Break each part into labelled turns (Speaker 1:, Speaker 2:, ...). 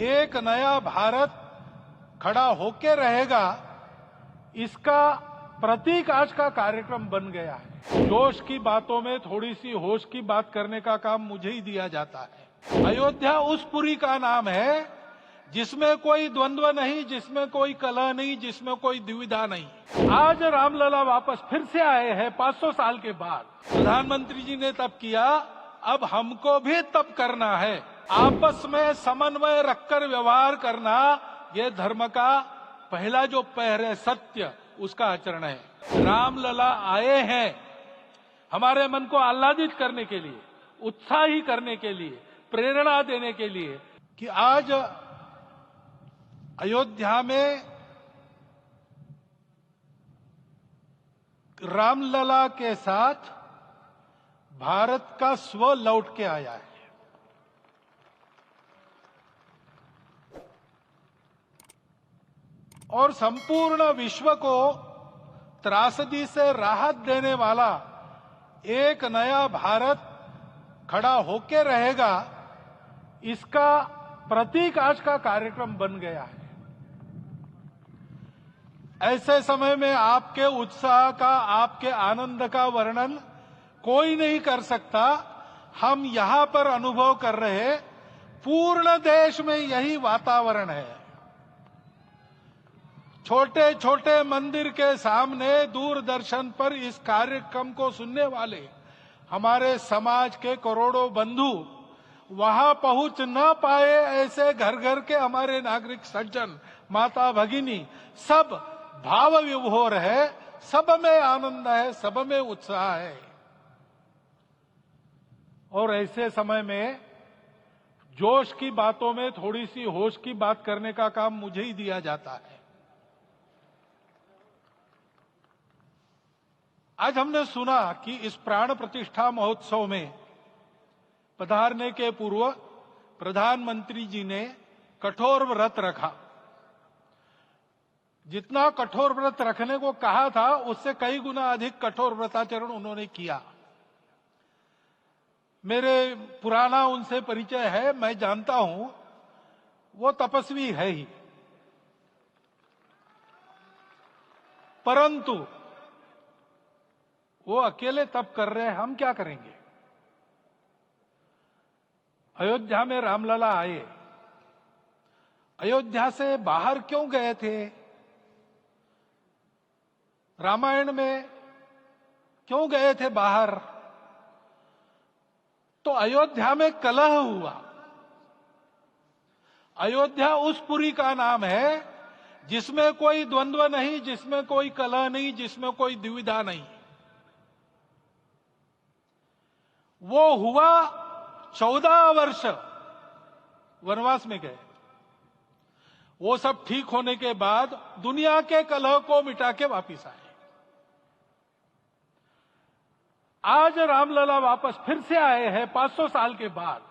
Speaker 1: एक नया भारत खड़ा होके रहेगा, इसका प्रतीक आज का कार्यक्रम बन गया है। जोश की बातों में थोड़ी सी होश की बात करने का काम मुझे ही दिया जाता है। अयोध्या उस पुरी का नाम है जिसमें कोई द्वंद्व नहीं, जिसमें कोई कलह नहीं, जिसमें कोई दुविधा नहीं। आज रामलला वापस फिर से आए हैं 500 साल के बाद। प्रधानमंत्री जी ने तब किया, अब हमको भी तब करना है। आपस में समन्वय रखकर व्यवहार करना, ये धर्म का पहला जो पैर है, सत्य, उसका आचरण है। रामलला आए हैं हमारे मन को आह्लादित करने के लिए, उत्साही करने के लिए, प्रेरणा देने के लिए कि आज अयोध्या में रामलला के साथ भारत का स्व लौट के आया है। और संपूर्ण विश्व को त्रासदी से राहत देने वाला एक नया भारत खड़ा होके रहेगा, इसका प्रतीक आज का कार्यक्रम बन गया है। ऐसे समय में आपके उत्साह का, आपके आनंद का वर्णन कोई नहीं कर सकता। हम यहां पर अनुभव कर रहे, पूर्ण देश में यही वातावरण है। छोटे छोटे मंदिर के सामने दूरदर्शन पर इस कार्यक्रम को सुनने वाले हमारे समाज के करोड़ों बंधु, वहां पहुंच न पाए ऐसे घर घर के हमारे नागरिक सज्जन, माता भगिनी, सब भाव विभोर है, सब में आनंद है, सब में उत्साह है। और ऐसे समय में जोश की बातों में थोड़ी सी होश की बात करने का काम मुझे ही दिया जाता है। आज हमने सुना कि इस प्राण प्रतिष्ठा महोत्सव में पधारने के पूर्व प्रधानमंत्री जी ने कठोर व्रत रखा। जितना कठोर व्रत रखने को कहा था, उससे कई गुना अधिक कठोर व्रताचरण उन्होंने किया। मेरे पुराना उनसे परिचय है, मैं जानता हूं वो तपस्वी है ही, परंतु वो अकेले तप कर रहे हैं, हम क्या करेंगे। अयोध्या में रामलला आए, अयोध्या से बाहर क्यों गए थे? रामायण में क्यों गए थे बाहर? तो अयोध्या में कलह हुआ। अयोध्या उस पुरी का नाम है जिसमें कोई द्वंद्व नहीं, जिसमें कोई कलह नहीं, जिसमें कोई दुविधा नहीं। वो हुआ 14 वर्ष वनवास में गए। वो सब ठीक होने के बाद दुनिया के कलह को मिटा के वापिस आए। आज रामलला वापस फिर से आए हैं 500 साल के बाद।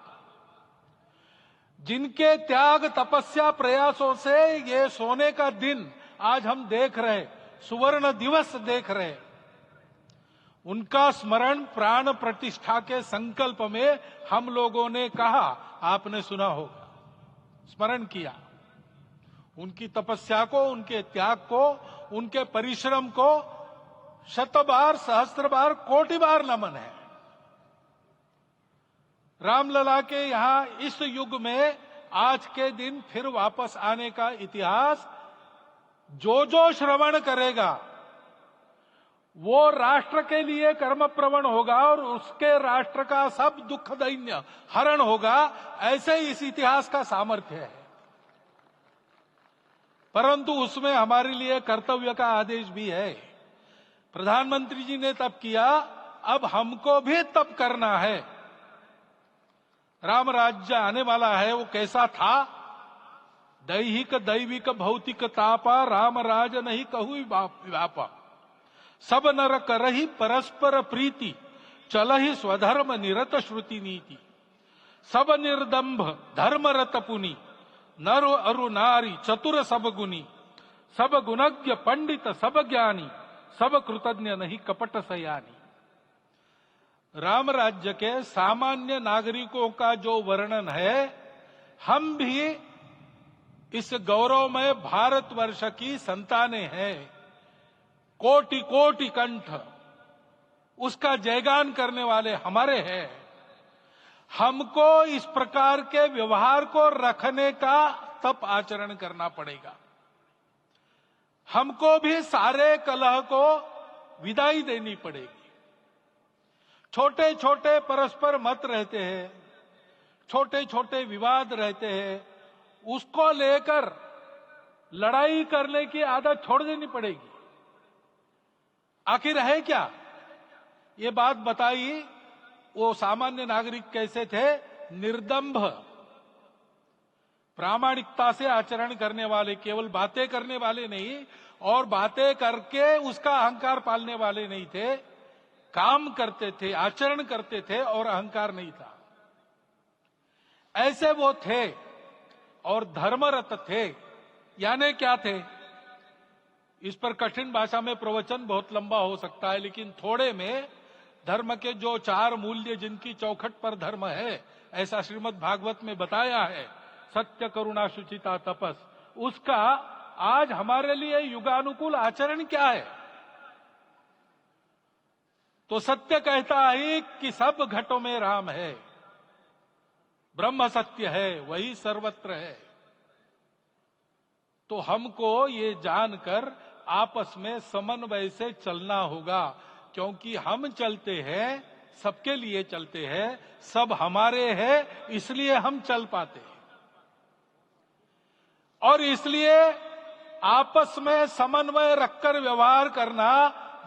Speaker 1: जिनके त्याग, तपस्या, प्रयासों से ये सोने का दिन आज हम देख रहे, सुवर्ण दिवस देख रहे, उनका स्मरण प्राण प्रतिष्ठा के संकल्प में हम लोगों ने कहा, आपने सुना होगा, स्मरण किया। उनकी तपस्या को, उनके त्याग को, उनके परिश्रम को शत बार, सहस्त्र बार, कोटि बार नमन है। रामलला के यहां इस युग में आज के दिन फिर वापस आने का इतिहास जो जो श्रवण करेगा वो राष्ट्र के लिए कर्म प्रवण होगा और उसके राष्ट्र का सब दुख दैन्य हरण होगा। ऐसे इस इतिहास का सामर्थ्य है। परंतु उसमें हमारे लिए कर्तव्य का आदेश भी है। प्रधानमंत्री जी ने तब किया, अब हमको भी तब करना है। राम राज्य आने वाला है, वो कैसा था? दैहिक दैविक भौतिक तापा, राम राज नहीं कहु व्यापा। सब नर करहि परस्पर प्रीति, चलहि स्वधर्म निरत श्रुति नीति। सब निर्दंभ धर्म रत पुनि, नर अरु नारी चतुर सब गुनी। सब गुणज्ञ पंडित सब ज्ञानी, सब कृतज्ञ नहीं कपट सयानी। राम राज्य के सामान्य नागरिकों का जो वर्णन है, हम भी इस गौरवमय भारतवर्ष की संतानें हैं, कोटि कोटि कंठ उसका जयगान करने वाले हमारे हैं। हमको इस प्रकार के व्यवहार को रखने का तप आचरण करना पड़ेगा। हमको भी सारे कलह को विदाई देनी पड़ेगी। छोटे छोटे परस्पर मत रहते हैं, छोटे छोटे विवाद रहते हैं, उसको लेकर लड़ाई करने की आदत छोड़ देनी पड़ेगी। आखिर है क्या? ये बात बताई वो सामान्य नागरिक कैसे थे? निर्दंभ, प्रामाणिकता से आचरण करने वाले, केवल बातें करने वाले नहीं और बातें करके उसका अहंकार पालने वाले नहीं थे। काम करते थे, आचरण करते थे और अहंकार नहीं था। ऐसे वो थे और धर्मरत थे। यानी क्या थे? इस पर कठिन भाषा में प्रवचन बहुत लंबा हो सकता है, लेकिन थोड़े में धर्म के जो 4 मूल्य जिनकी चौखट पर धर्म है, ऐसा श्रीमद् भागवत में बताया है, सत्य, करुणा, शुचिता, तपस, उसका आज हमारे लिए युगानुकूल आचरण क्या है? तो सत्य कहता है कि सब घटों में राम है, ब्रह्म सत्य है, वही सर्वत्र है। तो हमको ये जानकर आपस में समन्वय से चलना होगा, क्योंकि हम चलते हैं, सबके लिए चलते हैं, सब हमारे हैं, इसलिए हम चल पाते हैं। और इसलिए आपस में समन्वय रखकर व्यवहार करना,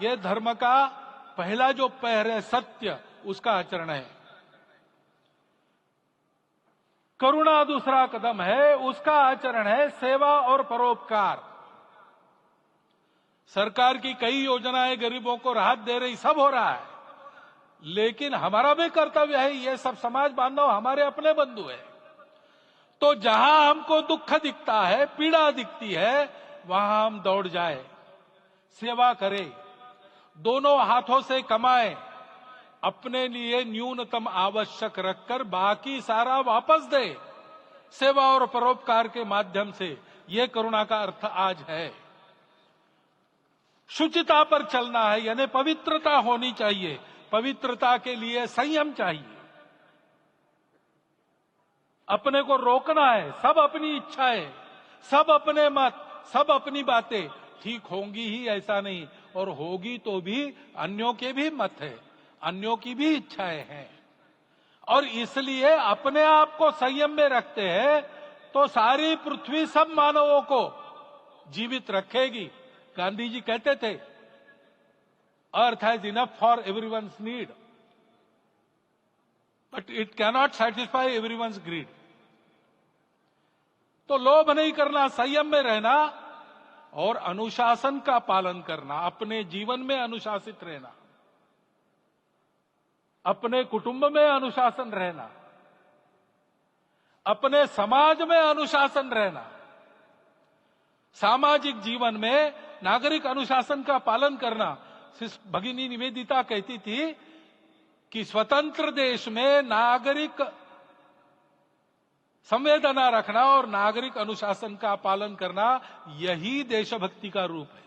Speaker 1: यह धर्म का पहला जो पैर है, सत्य, उसका आचरण है। करुणा दूसरा कदम है, उसका आचरण है सेवा और परोपकार। सरकार की कई योजनाएं गरीबों को राहत दे रही, सब हो रहा है, लेकिन हमारा भी कर्तव्य है, ये सब समाज बांधव हमारे अपने बंधु है। तो जहां हमको दुख दिखता है, पीड़ा दिखती है, वहां हम दौड़ जाए, सेवा करें, दोनों हाथों से कमाएं, अपने लिए न्यूनतम आवश्यक रखकर बाकी सारा वापस दे, सेवा और परोपकार के माध्यम से। यह करुणा का अर्थ आज है। शुचिता पर चलना है, यानी पवित्रता होनी चाहिए। पवित्रता के लिए संयम चाहिए, अपने को रोकना है। सब अपनी इच्छाएं, सब अपने मत, सब अपनी बातें ठीक होंगी ही ऐसा नहीं, और होगी तो भी अन्यों के भी मत है, अन्यों की भी इच्छाएं हैं। और इसलिए अपने आप को संयम में रखते हैं तो सारी पृथ्वी सब मानवों को जीवित रखेगी। गांधी जी कहते थे, earth has enough for everyone's need, but it cannot satisfy everyone's greed. तो लोभ नहीं करना, संयम में रहना और अनुशासन का पालन करना, अपने जीवन में अनुशासित रहना, अपने कुटुंब में अनुशासन रहना, अपने समाज में अनुशासन रहना। सामाजिक जीवन में नागरिक अनुशासन का पालन करना। भगिनी निवेदिता कहती थी कि स्वतंत्र देश में नागरिक संवेदना रखना और नागरिक अनुशासन का पालन करना, यही देशभक्ति का रूप है।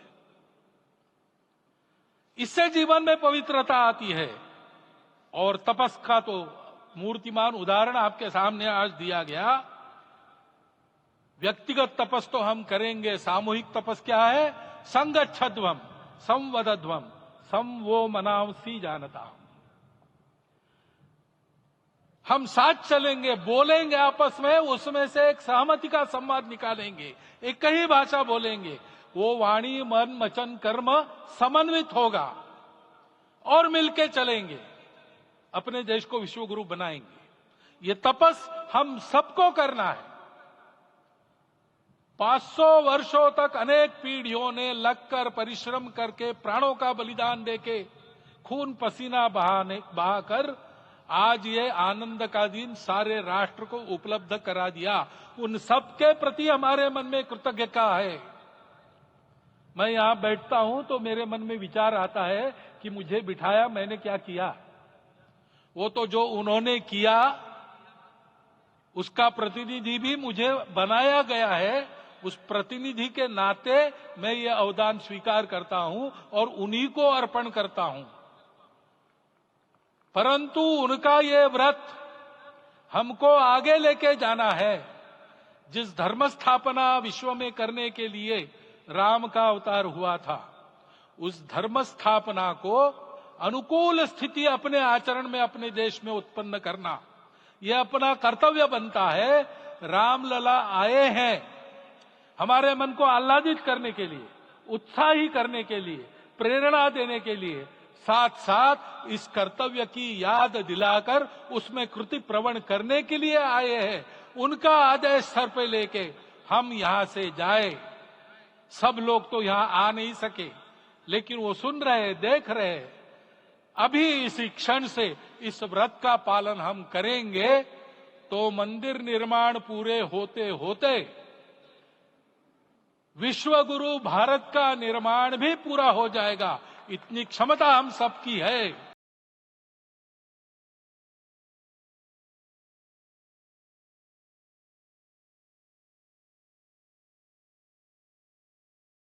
Speaker 1: इससे जीवन में पवित्रता आती है। और तपस का तो मूर्तिमान उदाहरण आपके सामने आज दिया गया। व्यक्तिगत तपस तो हम करेंगे, सामूहिक तपस क्या है? संगच्छध्वम संवदध्वम सम वो मनांसी जानता। हम साथ चलेंगे, बोलेंगे आपस में, उसमें से एक सहमति का संवाद निकालेंगे, एक ही भाषा बोलेंगे, वो वाणी मन वचन कर्म समन्वित होगा और मिलके चलेंगे, अपने देश को विश्वगुरु बनाएंगे। ये तपस हम सबको करना है। 500 वर्षों तक अनेक पीढ़ियों ने लगकर परिश्रम करके, प्राणों का बलिदान देके, खून पसीना बहाकर आज ये आनंद का दिन सारे राष्ट्र को उपलब्ध करा दिया। उन सबके प्रति हमारे मन में कृतज्ञता है। मैं यहां बैठता हूं तो मेरे मन में विचार आता है कि मुझे बिठाया, मैंने क्या किया? वो तो जो उन्होंने किया उसका प्रतिनिधि भी मुझे बनाया गया है। उस प्रतिनिधि के नाते मैं ये अवदान स्वीकार करता हूं और उन्हीं को अर्पण करता हूं। परंतु उनका ये व्रत हमको आगे लेके जाना है। जिस धर्म स्थापना विश्व में करने के लिए राम का अवतार हुआ था, उस धर्म स्थापना को अनुकूल स्थिति अपने आचरण में, अपने देश में उत्पन्न करना, यह अपना कर्तव्य बनता है। रामलला आए हैं हमारे मन को आह्लादित करने के लिए, उत्साही करने के लिए, प्रेरणा देने के लिए, साथ साथ इस कर्तव्य की याद दिलाकर उसमें कृति प्रवण करने के लिए आए हैं। उनका आदेश सर पे लेके हम यहां से जाए। सब लोग तो यहां आ नहीं सके, लेकिन वो सुन रहे, देख रहे। अभी इसी क्षण से इस व्रत का पालन हम करेंगे तो मंदिर निर्माण पूरे होते होते विश्व गुरु भारत का निर्माण भी पूरा हो जाएगा। इतनी क्षमता हम सबकी है।